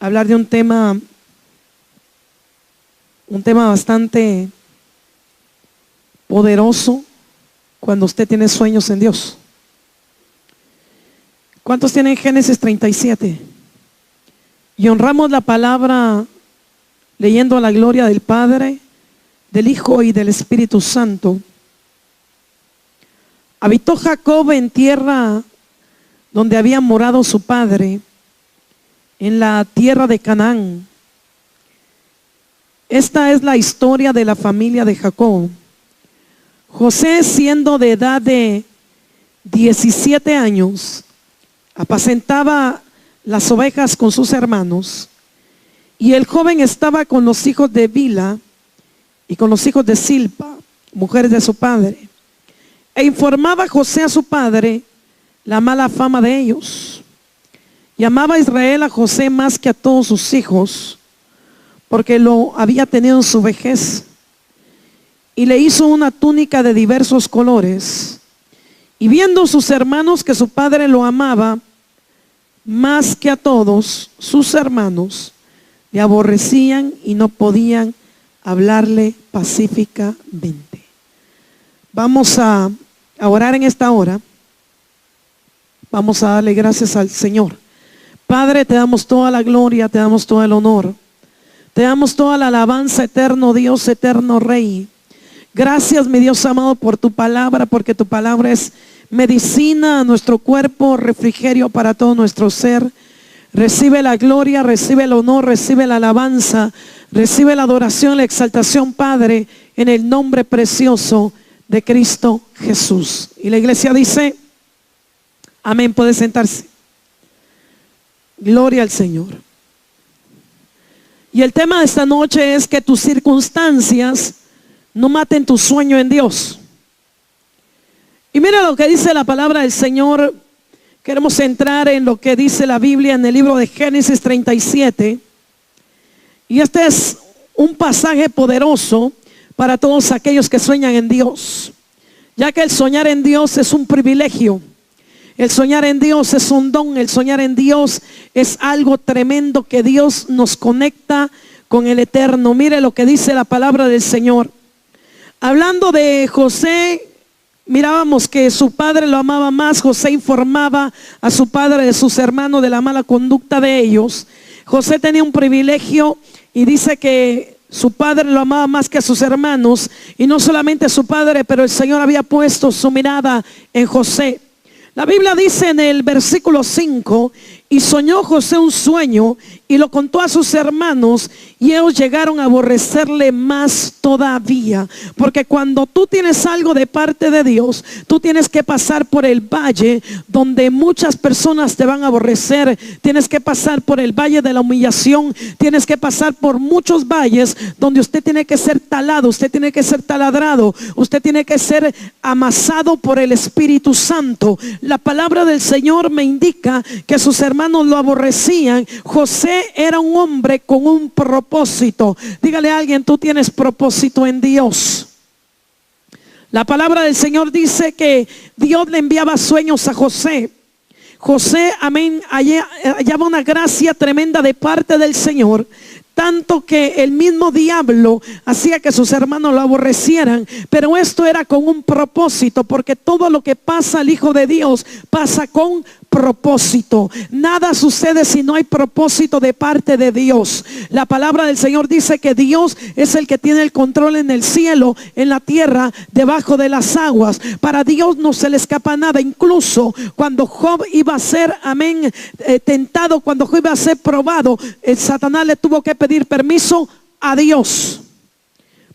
hablar de un tema bastante poderoso cuando usted tiene sueños en Dios. ¿Cuántos tienen Génesis 37? Y honramos la palabra leyendo a la gloria del Padre, del Hijo y del Espíritu Santo. Habitó Jacob en tierra donde había morado su padre, en la tierra de Canaán. Esta es la historia de la familia de Jacob. José, siendo de edad de 17 años, apacentaba las ovejas con sus hermanos, y el joven estaba con los hijos de Bila y con los hijos de Silpa, mujeres de su padre, e informaba José a su padre la mala fama de ellos. Y amaba Israel a José más que a todos sus hijos, porque lo había tenido en su vejez, y le hizo una túnica de diversos colores. Y viendo sus hermanos que su padre lo amaba más que a todos sus hermanos, le aborrecían y no podían hablarle pacíficamente. Vamos a orar en esta hora. Vamos a darle gracias al Señor. Padre, te damos toda la gloria, te damos todo el honor, te damos toda la alabanza, eterno Dios, eterno Rey. Gracias, mi Dios amado, por tu palabra, porque tu palabra es medicina a nuestro cuerpo, refrigerio para todo nuestro ser. Recibe la gloria, recibe el honor, recibe la alabanza, recibe la adoración, la exaltación, Padre, en el nombre precioso de Cristo Jesús. Y la iglesia dice, amén. Puede sentarse. Gloria al Señor. Y el tema de esta noche es que tus circunstancias no maten tu sueño en Dios. Y mira lo que dice la palabra del Señor. Queremos entrar en lo que dice la Biblia en el libro de Génesis 37. Y este es un pasaje poderoso para todos aquellos que sueñan en Dios, ya que el soñar en Dios es un privilegio. El soñar en Dios es un don. El soñar en Dios es algo tremendo, que Dios nos conecta con el eterno. Mire lo que dice la palabra del Señor. Hablando de José, mirábamos que su padre lo amaba más. José informaba a su padre de sus hermanos de la mala conducta de ellos. José tenía un privilegio y dice que su padre lo amaba más que a sus hermanos. Y no solamente a su padre, pero el Señor había puesto su mirada en José. La Biblia dice en el versículo 5: y soñó José un sueño y lo contó a sus hermanos, y ellos llegaron a aborrecerle más todavía. Porque cuando tú tienes algo de parte de Dios, tú tienes que pasar por el valle donde muchas personas te van a aborrecer. Tienes que pasar por el valle de la humillación. Tienes que pasar por muchos valles donde usted tiene que ser talado, usted tiene que ser taladrado, usted tiene que ser amasado por el Espíritu Santo. La palabra del Señor me indica que sus hermanos lo aborrecían. José era un hombre con un propósito. Dígale a alguien: tú tienes propósito en Dios. La palabra del Señor dice que Dios le enviaba sueños a José. José, amén, hallaba una gracia tremenda de parte del Señor, tanto que el mismo diablo hacía que sus hermanos lo aborrecieran. Pero esto era con un propósito, porque todo lo que pasa al Hijo de Dios pasa con propósito. Nada sucede si no hay propósito de parte de Dios. La palabra del Señor dice que Dios es el que tiene el control en el cielo, en la tierra, debajo de las aguas. Para Dios no se le escapa nada. Incluso cuando Job iba a ser, amén, tentado, cuando Job iba a ser probado, el Satanás le tuvo que pedir permiso a Dios,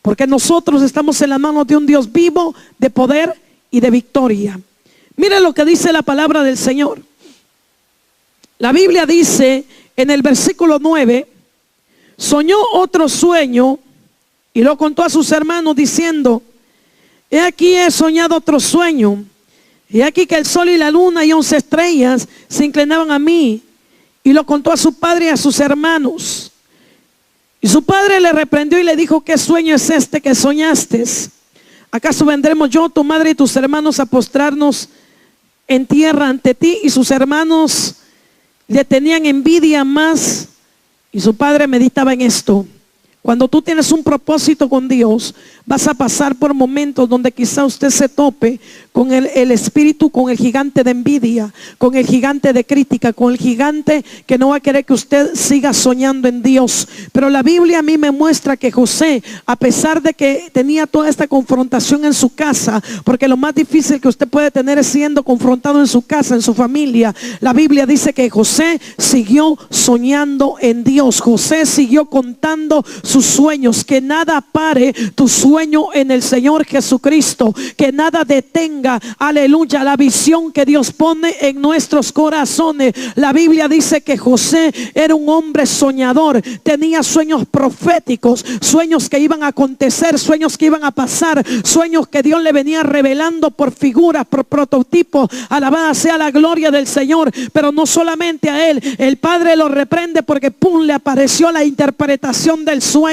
porque nosotros estamos en las manos de un Dios vivo, de poder y de victoria. Mire lo que dice la palabra del Señor. La Biblia dice en el versículo 9: soñó otro sueño y lo contó a sus hermanos diciendo: he aquí, he soñado otro sueño. He aquí que el sol y la luna y 11 estrellas se inclinaban a mí. Y lo contó a su padre y a sus hermanos. Y su padre le reprendió y le dijo: ¿qué sueño es este que soñaste? ¿Acaso vendremos yo, tu madre y tus hermanos a postrarnos en tierra ante ti? Y sus hermanos le tenían envidia más Y su padre meditaba en esto. Cuando tú tienes un propósito con Dios, vas a pasar por momentos donde quizá usted se tope con el espíritu, con el gigante de envidia, con el gigante de crítica, con el gigante que no va a querer que usted siga soñando en Dios. Pero la Biblia a mí me muestra que José, a pesar de que tenía toda esta confrontación en su casa, porque lo más difícil que usted puede tener es siendo confrontado en su casa, en su familia, la Biblia dice que José siguió soñando en Dios. José siguió contando sus sueños. Que nada pare tu sueño en el Señor Jesucristo, que nada detenga, aleluya, la visión que Dios pone en nuestros corazones. La Biblia dice que José era un hombre soñador, tenía sueños proféticos, sueños que iban a acontecer, sueños que iban a pasar, sueños que Dios le venía revelando por figuras, por prototipos. Alabada sea la gloria del Señor. Pero no solamente a él, el padre lo reprende porque le apareció la interpretación del sueño.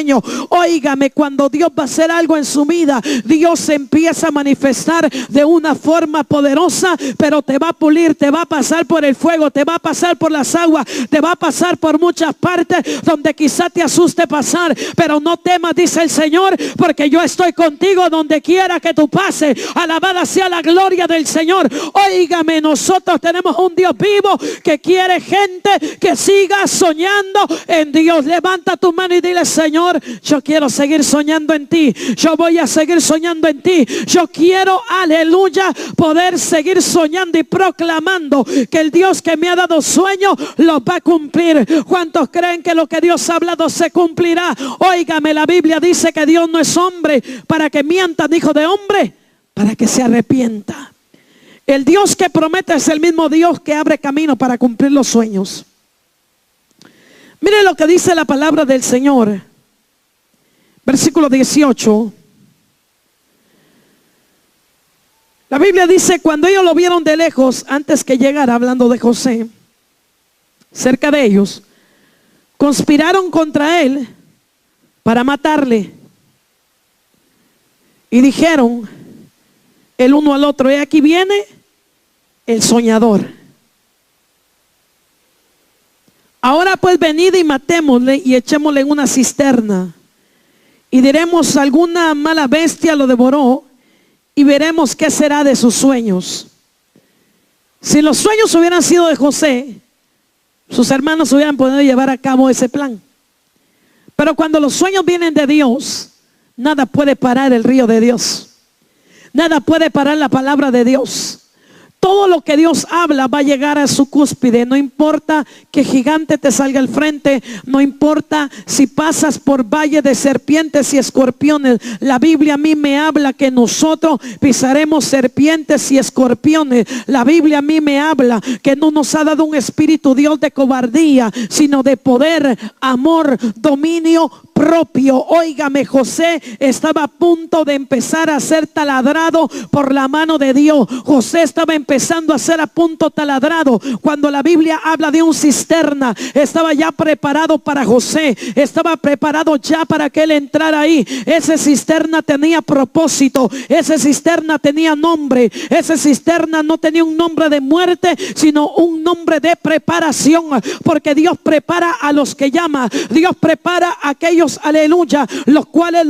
Óigame, cuando Dios va a hacer algo en su vida, Dios se empieza a manifestar de una forma poderosa, pero te va a pulir, te va a pasar por el fuego, te va a pasar por las aguas, te va a pasar por muchas partes donde quizá te asuste pasar, pero no temas, dice el Señor, porque yo estoy contigo donde quiera que tú pases. Alabada sea la gloria del Señor. Óigame, nosotros tenemos un Dios vivo que quiere gente que siga soñando en Dios. Levanta tu mano y dile: Señor, yo quiero seguir soñando en ti. Yo voy a seguir soñando en ti. Yo quiero, aleluya, poder seguir soñando y proclamando que el Dios que me ha dado sueño lo va a cumplir. ¿Cuántos creen que lo que Dios ha hablado se cumplirá? Óigame, la Biblia dice que Dios no es hombre para que mienta, ni hijo de hombre para que se arrepienta. El Dios que promete es el mismo Dios que abre camino para cumplir los sueños. Mire lo que dice la palabra del Señor. Versículo 18. La Biblia dice: cuando ellos lo vieron de lejos, antes que llegara, hablando de José, cerca de ellos, conspiraron contra él para matarle. Y dijeron el uno al otro: he aquí viene el soñador. Ahora pues venid y matémosle y echémosle en una cisterna. Y diremos: alguna mala bestia lo devoró, y veremos qué será de sus sueños. Si los sueños hubieran sido de José, sus hermanos hubieran podido llevar a cabo ese plan. Pero cuando los sueños vienen de Dios, nada puede parar el río de Dios. Nada puede parar la palabra de Dios. Todo lo que Dios habla va a llegar a su cúspide. No importa que gigante te salga al frente, no importa si pasas por valle de serpientes y escorpiones. La Biblia a mí me habla que nosotros pisaremos serpientes y escorpiones. La Biblia a mí me habla que no nos ha dado un espíritu, Dios, de cobardía, sino de poder, amor, dominio propio. Óigame, José estaba a punto de empezar a ser taladrado por la mano de Dios. José estaba empezando a ser a punto taladrado. Cuando la Biblia habla de un cisterna, estaba ya preparado para José. Estaba preparado ya para que él entrara ahí. Ese cisterna tenía propósito. Ese cisterna tenía nombre. Ese cisterna no tenía un nombre de muerte, sino un nombre de preparación. Porque Dios prepara a los que llama. Dios prepara a aquellos, aleluya, los cuales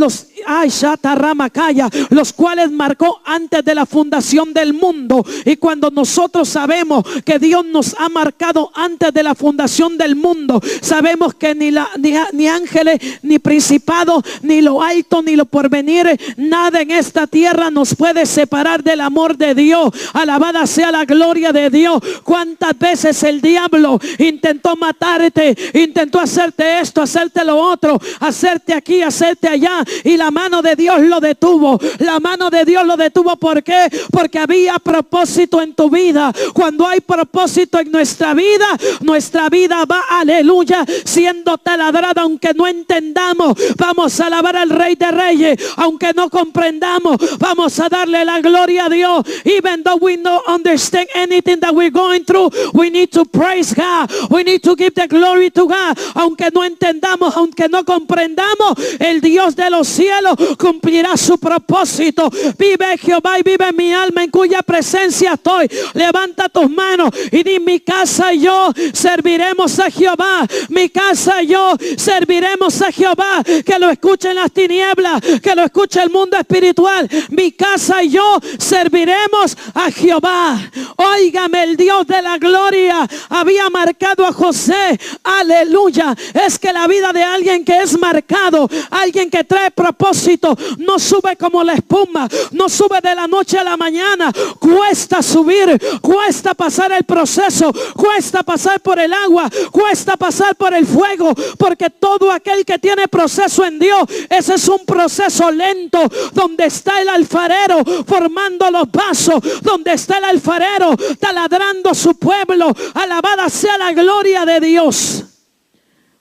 los cuales marcó antes de la fundación del mundo. Y cuando nosotros sabemos que Dios nos ha marcado antes de la fundación del mundo, sabemos que ni ángeles, ni principados, ni lo alto, ni lo porvenir, nada en esta tierra nos puede separar del amor de Dios. Alabada sea la gloria de Dios. Cuántas veces el diablo intentó matarte, intentó hacerte esto, hacerte lo otro, hacerte aquí, hacerte allá, y la mano de Dios lo detuvo. La mano de Dios lo detuvo. ¿Por qué? Porque había propósito en tu vida. Cuando hay propósito en nuestra vida va, aleluya, siendo taladrada. Aunque no entendamos, vamos a alabar al Rey de Reyes. Aunque no comprendamos, vamos a darle la gloria a Dios. Even though we don't understand anything that we're going through, we need to praise God. We need to give the glory to God. Aunque no entendamos, aunque no comprendamos, el Dios de los cielos cielo cumplirá su propósito. Vive Jehová y vive mi alma, en cuya presencia estoy. Levanta tus manos y di: mi casa y yo serviremos a Jehová. Mi casa y yo serviremos a Jehová. Que lo escuchen las tinieblas, que lo escuche el mundo espiritual. Mi casa y yo serviremos a Jehová. Óigame, el Dios de la gloria había marcado a José. Aleluya. Es que la vida de alguien que es marcado, alguien que trae propósito, no sube como la espuma, no sube de la noche a la mañana. Cuesta subir, cuesta pasar el proceso, cuesta pasar por el agua, cuesta pasar por el fuego, porque todo aquel que tiene proceso en Dios, ese es un proceso lento, donde está el alfarero formando los vasos, donde está el alfarero taladrando su pueblo. Alabada sea la gloria de Dios.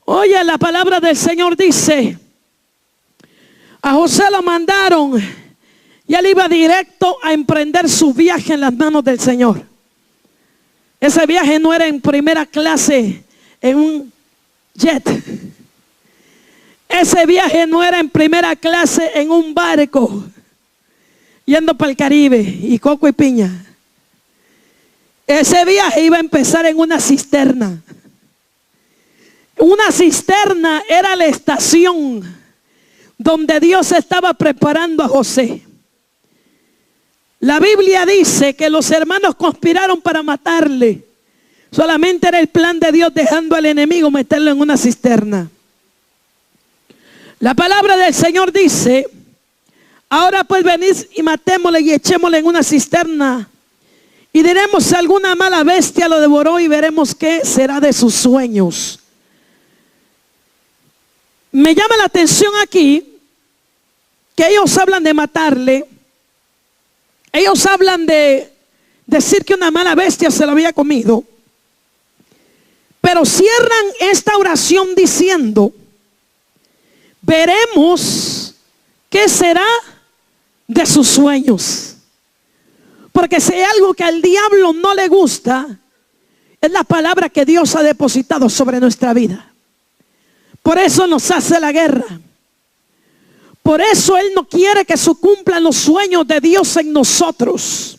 Oye, la palabra del Señor dice: a José lo mandaron y él iba directo a emprender su viaje en las manos del Señor. Ese viaje no era en primera clase en un jet. Ese viaje no era en primera clase en un barco yendo para el Caribe y coco y piña. Ese viaje iba a empezar en una cisterna. Una cisterna era la estación donde Dios estaba preparando a José. La Biblia dice que los hermanos conspiraron para matarle. Solamente era el plan de Dios, dejando al enemigo meterlo en una cisterna. La palabra del Señor dice: ahora pues venid y matémosle y echémosle en una cisterna, y diremos si alguna mala bestia lo devoró, y veremos qué será de sus sueños. Me llama la atención aquí que ellos hablan de matarle. Ellos hablan de decir que una mala bestia se lo había comido. Pero cierran esta oración diciendo: veremos qué será de sus sueños. Porque si hay algo que al diablo no le gusta, es la palabra que Dios ha depositado sobre nuestra vida. Por eso nos hace la guerra. Por eso Él no quiere que se cumplan los sueños de Dios en nosotros.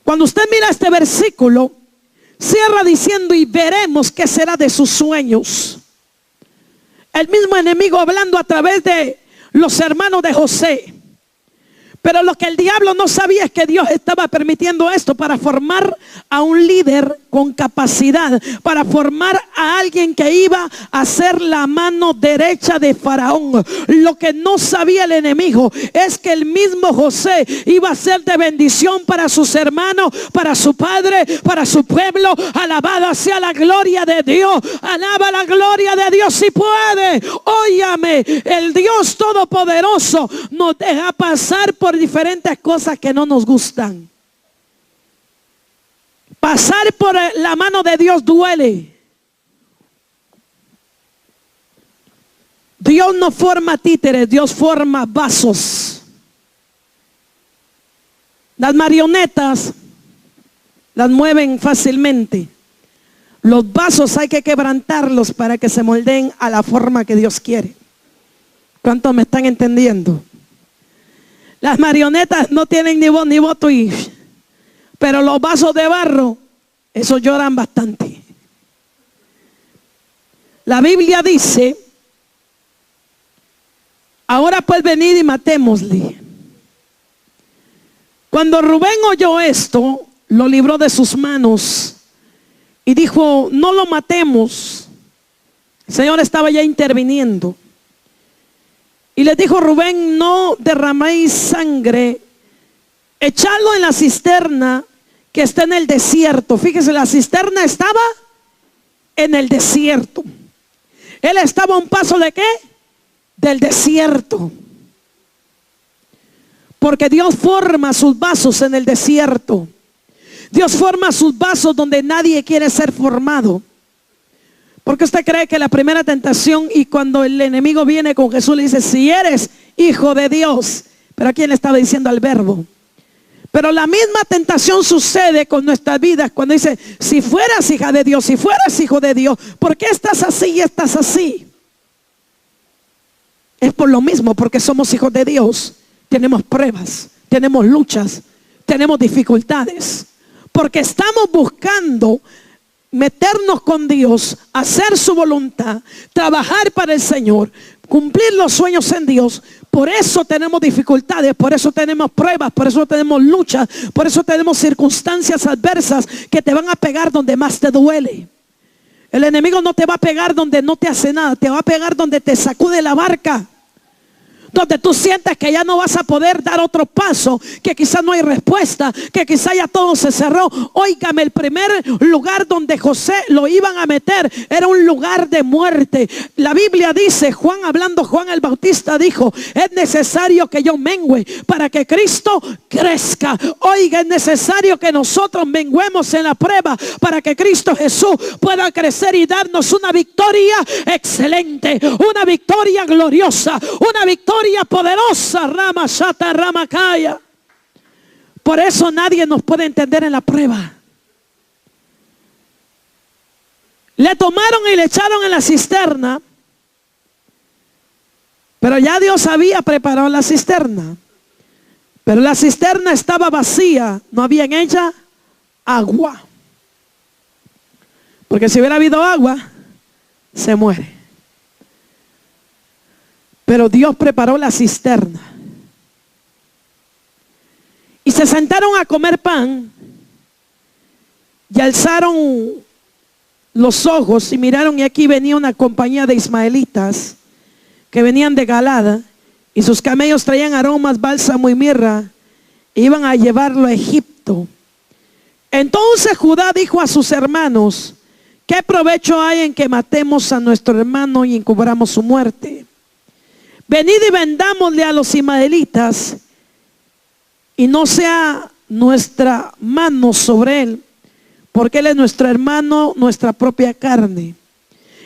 Cuando usted mira este versículo, cierra diciendo: y veremos qué será de sus sueños. El mismo enemigo hablando a través de los hermanos de José. Pero lo que el diablo no sabía es que Dios estaba permitiendo esto para formar a un líder con capacidad, para formar a alguien que iba a ser la mano derecha de Faraón. Lo que no sabía el enemigo es que el mismo José iba a ser de bendición para sus hermanos, para su padre, para su pueblo. Alabada sea la gloria de Dios. Alaba la gloria de Dios si puede. Óyame, el Dios Todopoderoso nos deja pasar por diferentes cosas que no nos gustan. Pasar por la mano de Dios duele. Dios no forma títeres, Dios forma vasos. Las marionetas las mueven fácilmente. Los vasos hay que quebrantarlos para que se moldeen a la forma que Dios quiere. ¿Cuántos me están entendiendo? Las marionetas no tienen ni voz ni voto, pero los vasos de barro, esos lloran bastante. La Biblia dice: ahora pues venid y matémosle. Cuando Rubén oyó esto, lo libró de sus manos y dijo: no lo matemos. El Señor estaba ya interviniendo. Y les dijo Rubén: no derraméis sangre, echadlo en la cisterna que está en el desierto. Fíjese, la cisterna estaba en el desierto. Él estaba a un paso ¿de qué? Del desierto. Porque Dios forma sus vasos en el desierto. Dios forma sus vasos donde nadie quiere ser formado. Porque usted cree que la primera tentación, y cuando el enemigo viene con Jesús le dice: si eres hijo de Dios. Pero aquí le estaba diciendo al verbo. Pero la misma tentación sucede con nuestras vidas cuando dice: si fueras hija de Dios, si fueras hijo de Dios, ¿por qué estás así y estás así? Es por lo mismo, porque somos hijos de Dios. Tenemos pruebas, tenemos luchas, tenemos dificultades. Porque estamos buscando meternos con Dios, hacer su voluntad, trabajar para el Señor, cumplir los sueños en Dios. Por eso tenemos dificultades, por eso tenemos pruebas, por eso tenemos luchas, por eso tenemos circunstancias adversas que te van a pegar donde más te duele. El enemigo no te va a pegar donde no te hace nada, te va a pegar donde te sacude la barca, donde tú sientes que ya no vas a poder dar otro paso, que quizás no hay respuesta, que quizás ya todo se cerró. Óigame, el primer lugar donde José lo iban a meter era un lugar de muerte. La Biblia dice, Juan el Bautista dijo, es necesario que yo mengüe para que Cristo crezca. Oiga, es necesario que nosotros menguemos en la prueba para que Cristo Jesús pueda crecer y darnos una victoria excelente, una victoria gloriosa, una victoria poderosa. Rama Shata Rama Kaya. Por eso nadie nos puede entender en la prueba. Le tomaron y le echaron en la cisterna, pero ya Dios había preparado la cisterna. Pero la cisterna estaba vacía, no había en ella agua. Porque si hubiera habido agua, se muere. Pero Dios preparó la cisterna. Y se sentaron a comer pan. Y alzaron los ojos y miraron, y aquí venía una compañía de ismaelitas que venían de Galada, y sus camellos traían aromas, bálsamo y mirra, e iban a llevarlo a Egipto. Entonces Judá dijo a sus hermanos: ¿qué provecho hay en que matemos a nuestro hermano y encubramos su muerte? Venid y vendámosle a los ismaelitas, y no sea nuestra mano sobre él, porque él es nuestro hermano, nuestra propia carne.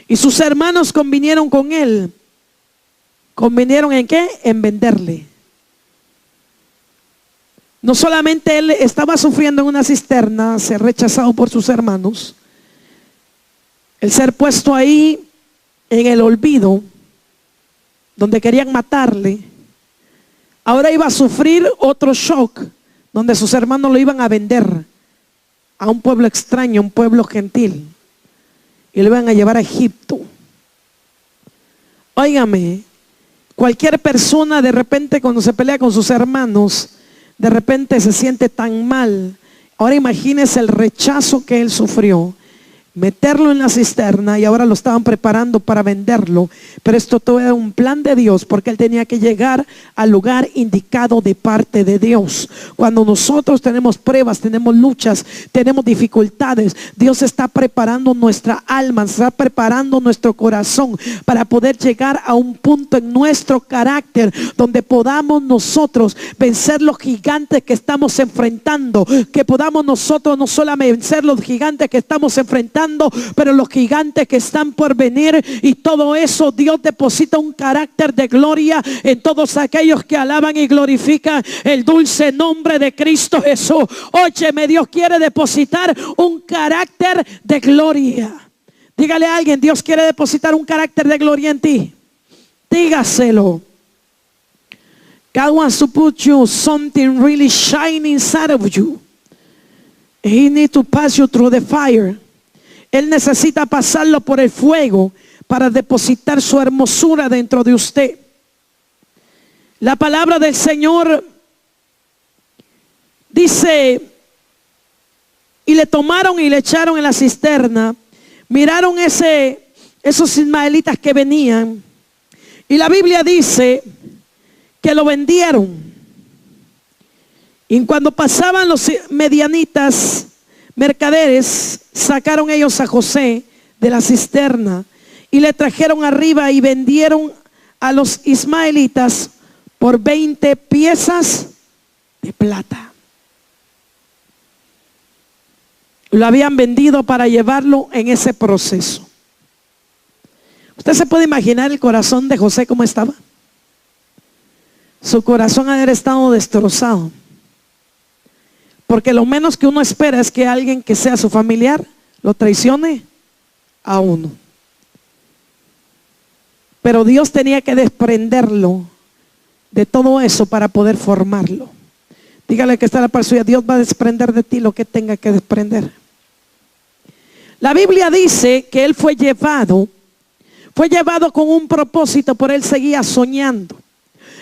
Y sus hermanos convinieron con él. ¿Convinieron en qué? En venderle. No solamente él estaba sufriendo en una cisterna, ser rechazado por sus hermanos, el ser puesto ahí en el olvido, donde querían matarle, ahora iba a sufrir otro shock, donde sus hermanos lo iban a vender a un pueblo extraño, un pueblo gentil, y lo iban a llevar a Egipto. Óigame, cualquier persona de repente cuando se pelea con sus hermanos, de repente se siente tan mal. Ahora imagínese el rechazo que él sufrió. Meterlo en la cisterna, y ahora lo estaban preparando para venderlo. Pero esto todo era un plan de Dios, porque él tenía que llegar al lugar indicado de parte de Dios. Cuando nosotros tenemos pruebas, tenemos luchas, tenemos dificultades, Dios está preparando nuestra alma, está preparando nuestro corazón para poder llegar a un punto en nuestro carácter donde podamos nosotros vencer los gigantes que estamos enfrentando, que podamos nosotros no solamente vencer los gigantes que estamos enfrentando, pero los gigantes que están por venir. Y todo eso Dios deposita un carácter de gloria en todos aquellos que alaban y glorifican el dulce nombre de Cristo Jesús. Óyeme, Dios quiere depositar un carácter de gloria. Dígale a alguien: Dios quiere depositar un carácter de gloria en ti. Dígaselo. God wants to put you something really shiny inside of you. He needs to pass you through the fire. Él necesita pasarlo por el fuego para depositar su hermosura dentro de usted. La palabra del Señor dice: y le tomaron y le echaron en la cisterna. Miraron esos ismaelitas que venían, y la Biblia dice que lo vendieron. Y cuando pasaban los medianitas, mercaderes, sacaron ellos a José de la cisterna y le trajeron arriba, y vendieron a los ismaelitas por 20 piezas de plata. Lo habían vendido para llevarlo en ese proceso. ¿Usted se puede imaginar el corazón de José cómo estaba? Su corazón ha de haber estado destrozado. Porque lo menos que uno espera es que alguien que sea su familiar lo traicione a uno. Pero Dios tenía que desprenderlo de todo eso para poder formarlo. Dígale que está la par suya, Dios va a desprender de ti lo que tenga que desprender. La Biblia dice que él fue llevado con un propósito, pero él seguía soñando.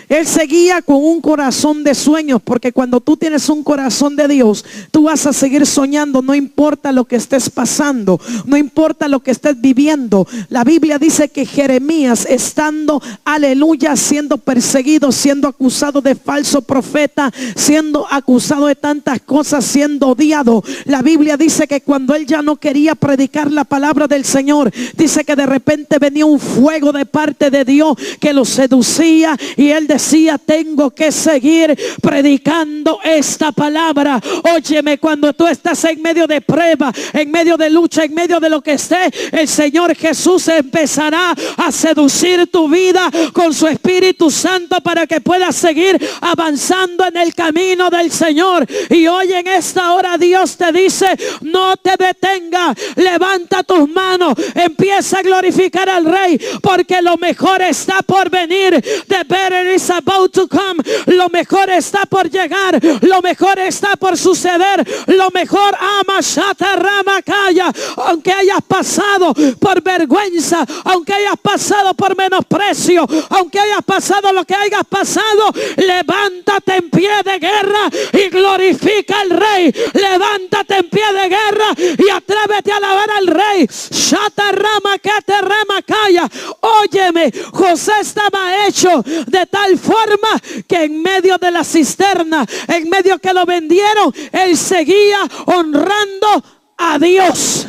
Él seguía con un corazón de sueños, porque cuando tú tienes un corazón de Dios, tú vas a seguir soñando, no importa lo que estés pasando, no importa lo que estés viviendo. La Biblia dice que Jeremías, estando, aleluya, siendo perseguido, siendo acusado de falso profeta, siendo acusado de tantas cosas, siendo odiado, la Biblia dice que cuando él ya no quería predicar la palabra del Señor, dice que de repente venía un fuego de parte de Dios que lo seducía, y él decía, tengo que seguir predicando esta palabra. Óyeme, cuando tú estás en medio de prueba, en medio de lucha, en medio de lo que esté, el Señor Jesús empezará a seducir tu vida con su Espíritu Santo para que puedas seguir avanzando en el camino del Señor. Y hoy en esta hora Dios te dice, no te detenga, levanta tus manos, empieza a glorificar al Rey, porque lo mejor está por venir. The better is about to come. Lo mejor está por llegar, lo mejor está por suceder, lo mejor, Amashata Ramakaya. Aunque hayas pasado por vergüenza, aunque hayas pasado por menosprecio, aunque hayas pasado lo que hayas pasado, levántate en pie de guerra y glorifica al Rey. Levántate en pie de guerra y atrévete a alabar al Rey. Shata Ramakate Ramakaya. Óyeme, José estaba hecho de tal forma que en medio de la cisterna, en medio que lo vendieron, él seguía honrando a Dios.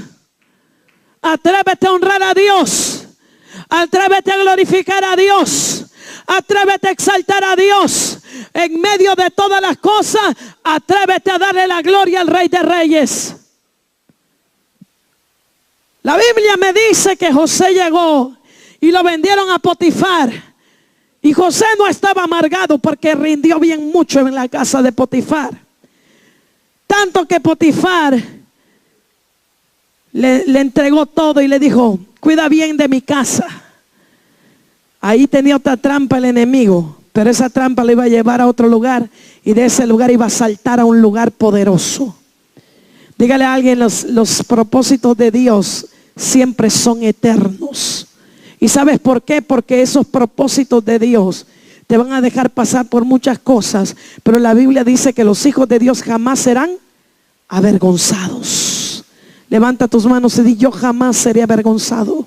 Atrévete a honrar a Dios, atrévete a glorificar a Dios, atrévete a exaltar a Dios. En medio de todas las cosas, atrévete a darle la gloria al Rey de Reyes. La Biblia me dice que José llegó y lo vendieron a Potifar. Y José no estaba amargado porque rindió bien mucho en la casa de Potifar. Tanto que Potifar le entregó todo y le dijo, cuida bien de mi casa. Ahí tenía otra trampa el enemigo, pero esa trampa le iba a llevar a otro lugar, y de ese lugar iba a saltar a un lugar poderoso. Dígale a alguien, los propósitos de Dios siempre son eternos. ¿Y sabes por qué? Porque esos propósitos de Dios te van a dejar pasar por muchas cosas, pero la Biblia dice que los hijos de Dios jamás serán avergonzados. Levanta tus manos y di, yo jamás seré avergonzado.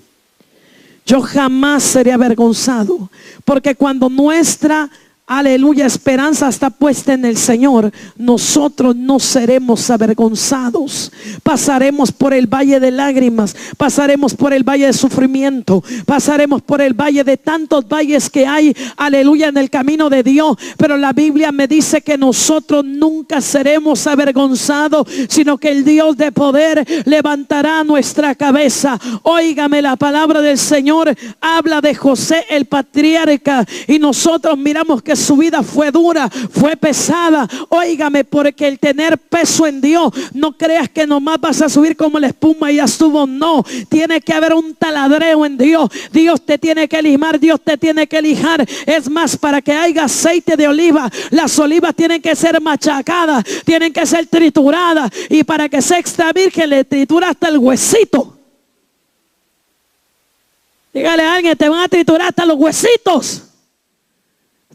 Yo jamás seré avergonzado, porque cuando nuestra, aleluya, esperanza está puesta en el Señor, nosotros no seremos avergonzados. Pasaremos por el valle de lágrimas, pasaremos por el valle de sufrimiento, pasaremos por el valle de tantos valles que hay, aleluya, en el camino de Dios, pero la Biblia me dice que nosotros nunca seremos avergonzados, sino que el Dios de poder levantará nuestra cabeza. Óigame, la palabra del Señor habla de José el patriarca, y nosotros miramos que su vida fue dura, fue pesada. Óigame, porque el tener peso en Dios, no creas que nomás vas a subir como la espuma y ya estuvo. No, tiene que haber un taladreo en Dios. Dios te tiene que limar, Dios te tiene que lijar. Es más, para que haya aceite de oliva, las olivas tienen que ser machacadas, tienen que ser trituradas, y para que sea extra virgen le tritura hasta el huesito. Dígale a alguien, te van a triturar hasta los huesitos.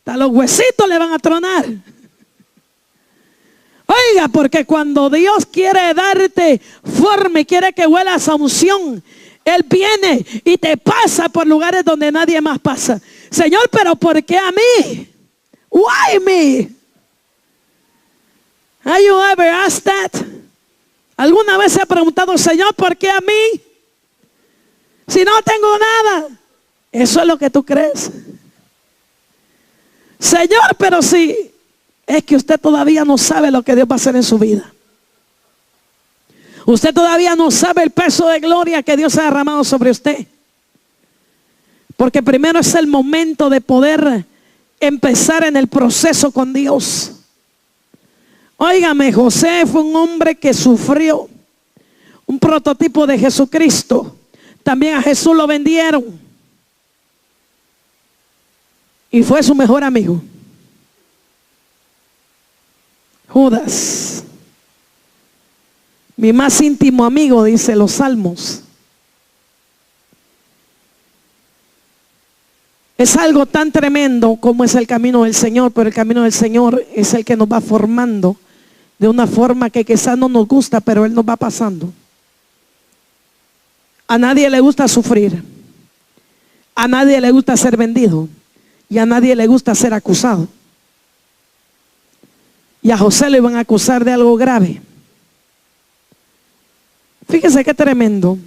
Hasta los huesitos le van a tronar. Oiga, porque cuando Dios quiere darte forma y quiere que huelas a unción, Él viene y te pasa por lugares donde nadie más pasa. Señor, pero ¿por qué a mí? Why me? Have you ever asked that? ¿Alguna vez se ha preguntado, Señor, ¿por qué a mí? Si no tengo nada. Eso es lo que tú crees. Señor, pero si es que usted todavía no sabe lo que Dios va a hacer en su vida. Usted todavía no sabe el peso de gloria que Dios ha derramado sobre usted. Porque primero es el momento de poder empezar en el proceso con Dios. Óigame, José fue un hombre que sufrió, un prototipo de Jesucristo. También a Jesús lo vendieron. y fue su mejor amigo. Judas, mi más íntimo amigo, dice los Salmos. Es algo tan tremendo como es el camino del Señor, pero el camino del Señor es el que nos va formando de una forma que quizás no nos gusta, pero Él nos va pasando. A nadie le gusta sufrir, a nadie le gusta ser vendido y a nadie le gusta ser acusado. Y a José le iban a acusar de algo grave. Fíjese qué tremendo.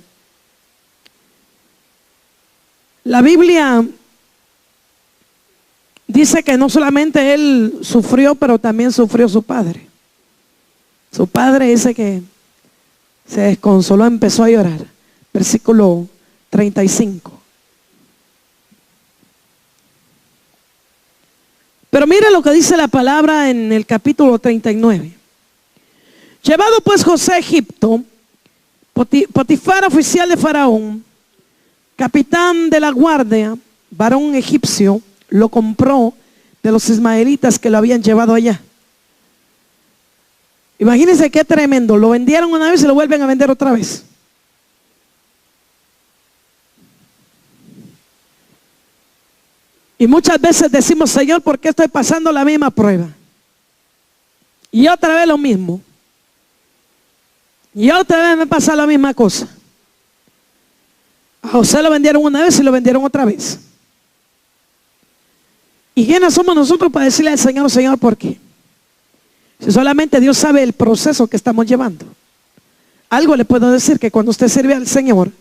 La Biblia dice que no solamente él sufrió, pero también sufrió su padre. Su padre dice que se desconsoló, empezó a llorar. Versículo 35. Pero mire lo que dice la palabra en el capítulo 39. Llevado pues José a Egipto, Potifar, oficial de Faraón, capitán de la guardia, varón egipcio, lo compró de los ismaelitas que lo habían llevado allá. Imagínense qué tremendo. Lo vendieron una vez y lo vuelven a vender otra vez. Y muchas veces decimos: Señor, ¿por qué estoy pasando la misma prueba? Y otra vez lo mismo. Y otra vez me pasa la misma cosa. A José lo vendieron una vez y lo vendieron otra vez. ¿Y quiénes somos nosotros para decirle al Señor: Señor, ¿por qué? Si solamente Dios sabe el proceso que estamos llevando. Algo le puedo decir, que cuando usted sirve al Señor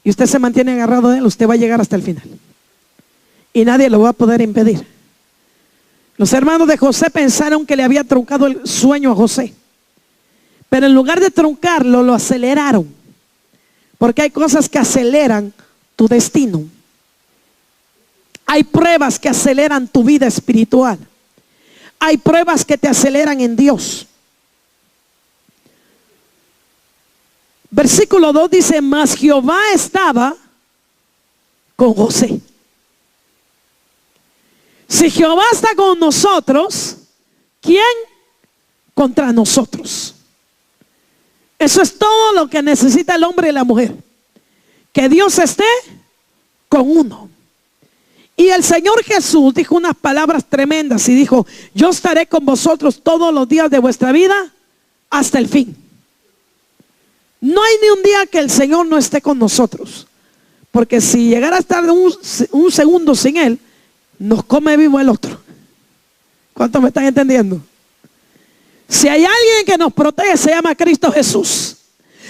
y usted se mantiene agarrado de Él, usted va a llegar hasta el final. Y nadie lo va a poder impedir. Los hermanos de José pensaron que le había truncado el sueño a José. Pero en lugar de truncarlo, lo aceleraron. Porque hay cosas que aceleran tu destino. Hay pruebas que aceleran tu vida espiritual. Hay pruebas que te aceleran en Dios. Versículo 2 dice: mas Jehová estaba con José. Si Jehová está con nosotros, ¿quién contra nosotros? Eso es todo lo que necesita el hombre y la mujer. Que Dios esté con uno. Y el Señor Jesús dijo unas palabras tremendas y dijo: yo estaré con vosotros todos los días de vuestra vida hasta el fin. No hay ni un día que el Señor no esté con nosotros. Porque si llegara a estar un segundo sin Él, nos come vivo el otro. ¿Cuántos me están entendiendo? Si hay alguien que nos protege, se llama Cristo Jesús.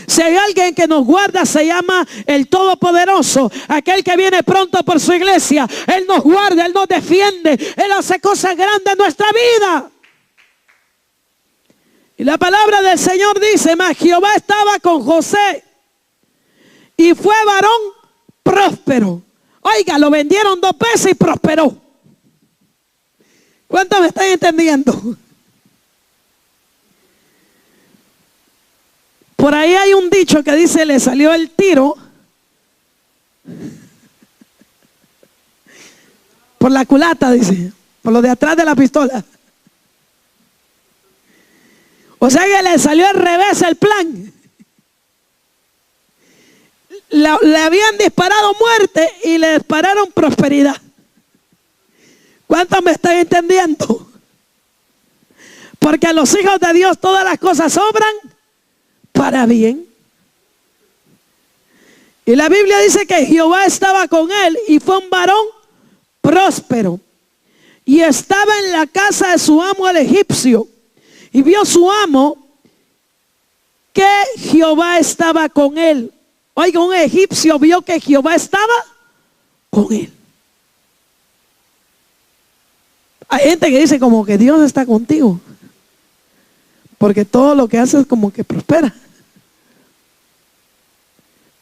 Si hay alguien que nos guarda, se llama el Todopoderoso, aquel que viene pronto por su iglesia. Él nos guarda, Él nos defiende, Él hace cosas grandes en nuestra vida. Y la palabra del Señor dice: mas Jehová estaba con José y fue varón próspero. Oiga, lo vendieron 2 veces y prosperó. ¿Cuántos me están entendiendo? Por ahí hay un dicho que dice: le salió el tiro por la culata, dice, por lo de atrás de la pistola. O sea que le salió al revés el plan. Le habían disparado muerte y le dispararon prosperidad. ¿Cuántos me están entendiendo? Porque a los hijos de Dios todas las cosas obran para bien. Y la Biblia dice que Jehová estaba con él y fue un varón próspero. Y estaba en la casa de su amo el egipcio. Y vio su amo que Jehová estaba con él. Oiga, un egipcio vio que Jehová estaba con él. Hay gente que dice como que Dios está contigo, porque todo lo que haces como que prospera.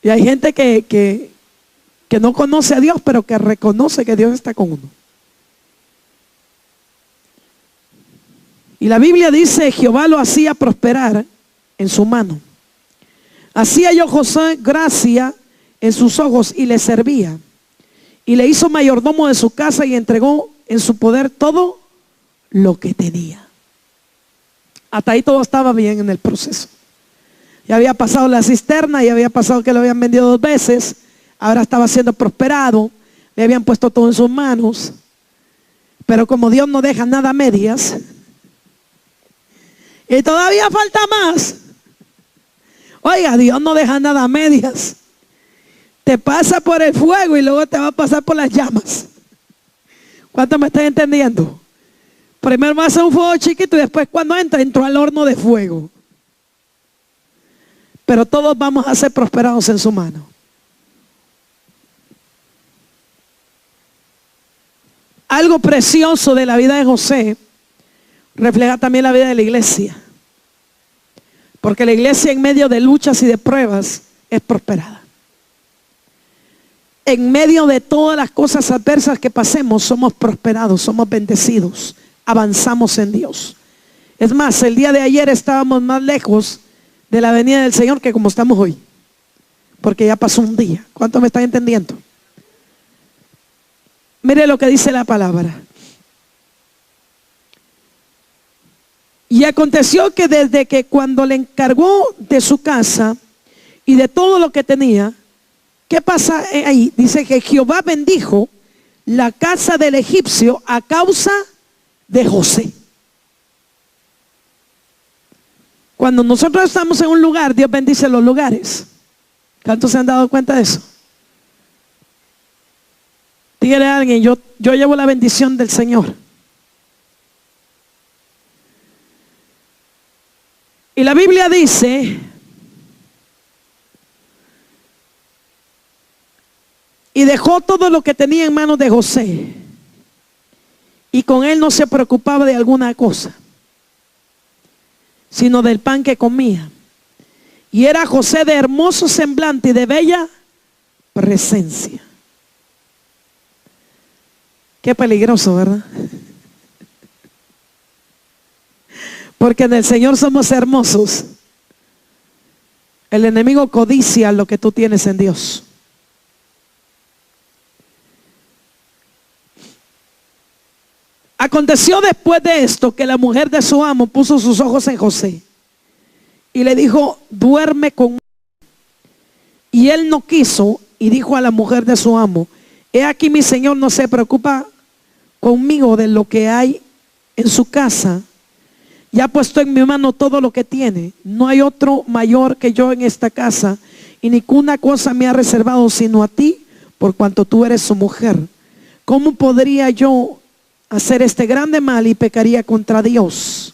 Y hay gente que no conoce a Dios, pero que reconoce que Dios está con uno. Y la Biblia dice: Jehová lo hacía prosperar en su mano. Así halló José gracia en sus ojos y le servía. Y le hizo mayordomo de su casa y entregó en su poder todo lo que tenía. Hasta ahí todo estaba bien en el proceso. Ya había pasado la cisterna, ya había pasado que lo habían vendido 2 veces, ahora estaba siendo prosperado, le habían puesto todo en sus manos. Pero como Dios no deja nada a medias, y todavía falta más. Oiga, Dios no deja nada a medias. Te pasa por el fuego y luego te va a pasar por las llamas. ¿Cuánto me estás entendiendo? Primero va a ser un fuego chiquito y después cuando entró al horno de fuego. Pero todos vamos a ser prosperados en su mano. Algo precioso de la vida de José refleja también la vida de la iglesia. Porque la iglesia en medio de luchas y de pruebas es prosperada. En medio de todas las cosas adversas que pasemos, somos prosperados, somos bendecidos, avanzamos en Dios. Es más, el día de ayer estábamos más lejos de la venida del Señor que como estamos hoy. Porque ya pasó un día. ¿Cuánto me están entendiendo? Mire lo que dice la palabra. Y aconteció que desde que cuando le encargó de su casa y de todo lo que tenía, ¿qué pasa ahí? Dice que Jehová bendijo la casa del egipcio a causa de José. Cuando nosotros estamos en un lugar, Dios bendice los lugares. ¿Cuántos se han dado cuenta de eso? Dígale a alguien, yo llevo la bendición del Señor. Y la Biblia dice, y dejó todo lo que tenía en manos de José, y con él no se preocupaba de alguna cosa, sino del pan que comía. Y era José de hermoso semblante y de bella presencia. Qué peligroso, ¿verdad? Porque en el Señor somos hermosos. El enemigo codicia lo que tú tienes en Dios. Aconteció después de esto que la mujer de su amo puso sus ojos en José y le dijo, duerme conmigo. Y él no quiso y dijo a la mujer de su amo, he aquí mi señor no se preocupa conmigo de lo que hay en su casa. Ya ha puesto en mi mano todo lo que tiene. No hay otro mayor que yo en esta casa y ninguna cosa me ha reservado sino a ti, por cuanto tú eres su mujer. ¿Cómo podría yo hacer este grande mal y pecaría contra Dios?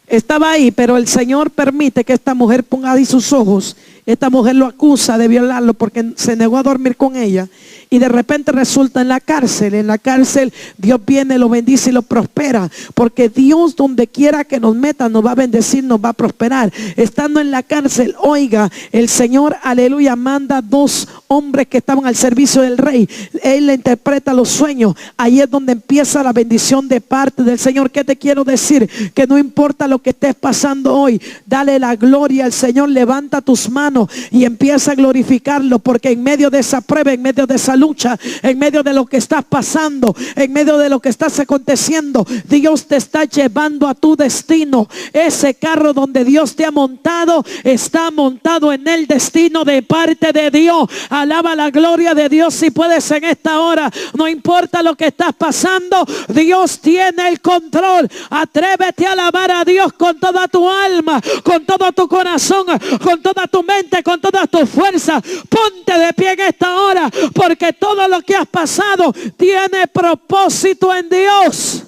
Estaba ahí, pero el Señor permite que esta mujer ponga ahí sus ojos. Esta mujer lo acusa de violarlo porque se negó a dormir con ella. Y de repente resulta en la cárcel. En la cárcel Dios viene, lo bendice y lo prospera. Porque Dios donde quiera que nos meta nos va a bendecir, nos va a prosperar. Estando en la cárcel, oiga, el Señor, aleluya, manda 2 hombres que estaban al servicio del rey. Él le interpreta los sueños. Ahí es donde empieza la bendición de parte del Señor. ¿Qué te quiero decir? Que no importa lo que estés pasando hoy, dale la gloria al Señor. Levanta tus manos y empieza a glorificarlo, porque en medio de esa prueba, en medio de esa lucha, en medio de lo que estás pasando, en medio de lo que estás aconteciendo, Dios te está llevando a tu destino. Ese carro donde Dios te ha montado, está montado en el destino de parte de Dios. Alaba la gloria de Dios si puedes en esta hora. No importa lo que estás pasando, Dios tiene el control. Atrévete a alabar a Dios con toda tu alma, con todo tu corazón, con toda tu mente, con todas tus fuerzas. Ponte de pie en esta hora, porque todo lo que has pasado tiene propósito en Dios.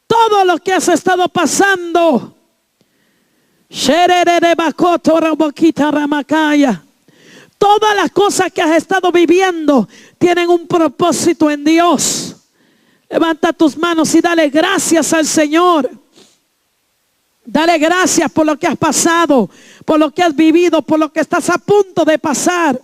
Todo lo que has estado pasando, todas las cosas que has estado viviendo tienen un propósito en Dios. Levanta tus manos y dale gracias al Señor. Dale gracias por lo que has pasado, por lo que has vivido, por lo que estás a punto de pasar.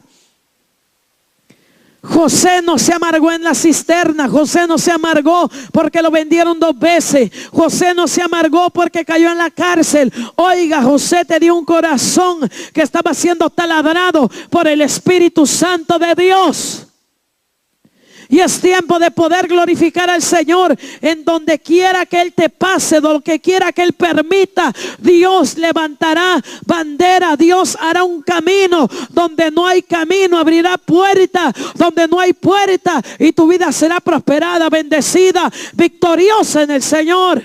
José no se amargó en la cisterna. José no se amargó porque lo vendieron 2 veces. José no se amargó porque cayó en la cárcel. Oiga, José tenía un corazón que estaba siendo taladrado por el Espíritu Santo de Dios. Y es tiempo de poder glorificar al Señor en donde quiera que Él te pase, donde quiera que Él permita. Dios levantará bandera, Dios hará un camino donde no hay camino, abrirá puerta donde no hay puerta, y tu vida será prosperada, bendecida, victoriosa en el Señor.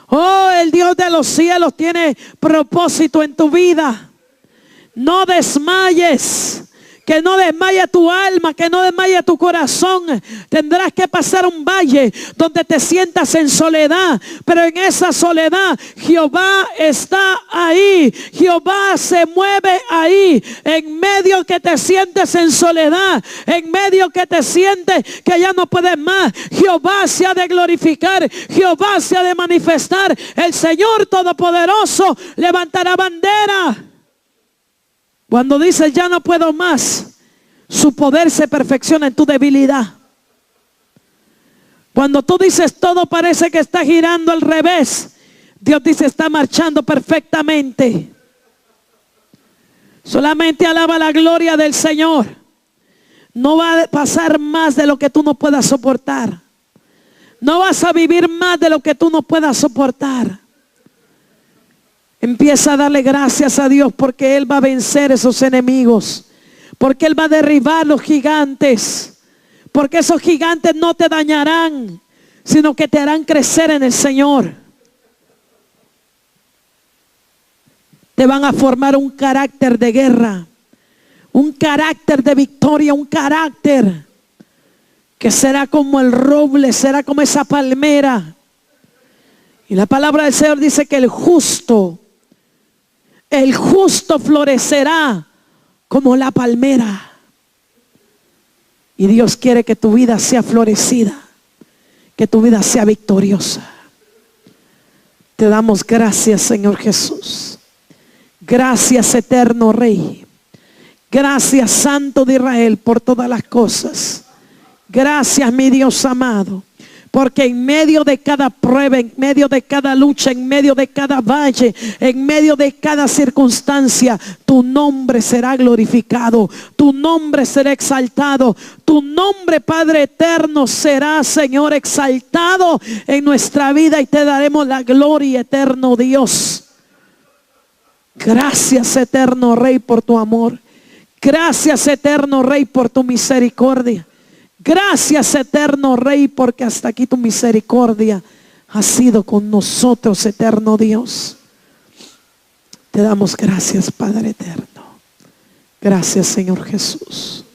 Oh, el Dios de los cielos tiene propósito en tu vida. No desmayes, que no desmaye tu alma, que no desmaye tu corazón. Tendrás que pasar un valle donde te sientas en soledad, pero en esa soledad Jehová está ahí. Jehová se mueve ahí. En medio que te sientes en soledad, en medio que te sientes que ya no puedes más, Jehová se ha de glorificar, Jehová se ha de manifestar. El Señor Todopoderoso levantará bandera. Cuando dices ya no puedo más, su poder se perfecciona en tu debilidad. Cuando tú dices todo parece que está girando al revés, Dios dice está marchando perfectamente. Solamente alaba la gloria del Señor. No va a pasar más de lo que tú no puedas soportar. No vas a vivir más de lo que tú no puedas soportar. Empieza a darle gracias a Dios porque Él va a vencer esos enemigos, porque Él va a derribar los gigantes, porque esos gigantes no te dañarán, sino que te harán crecer en el Señor. Te van a formar un carácter de guerra, un carácter de victoria, un carácter que será como el roble, será como esa palmera. Y la palabra del Señor dice que el justo florecerá como la palmera. Y Dios quiere que tu vida sea florecida, que tu vida sea victoriosa. Te damos gracias, Señor Jesús. Gracias, eterno Rey. Gracias, Santo de Israel, por todas las cosas. Gracias, mi Dios amado. Porque en medio de cada prueba, en medio de cada lucha, en medio de cada valle, en medio de cada circunstancia, tu nombre será glorificado, tu nombre será exaltado, tu nombre, Padre eterno, será, Señor, exaltado en nuestra vida, y te daremos la gloria, eterno Dios. Gracias, eterno Rey, por tu amor. Gracias, eterno Rey, por tu misericordia. Gracias, eterno Rey, porque hasta aquí tu misericordia ha sido con nosotros, eterno Dios. Te damos gracias, Padre eterno. Gracias, Señor Jesús.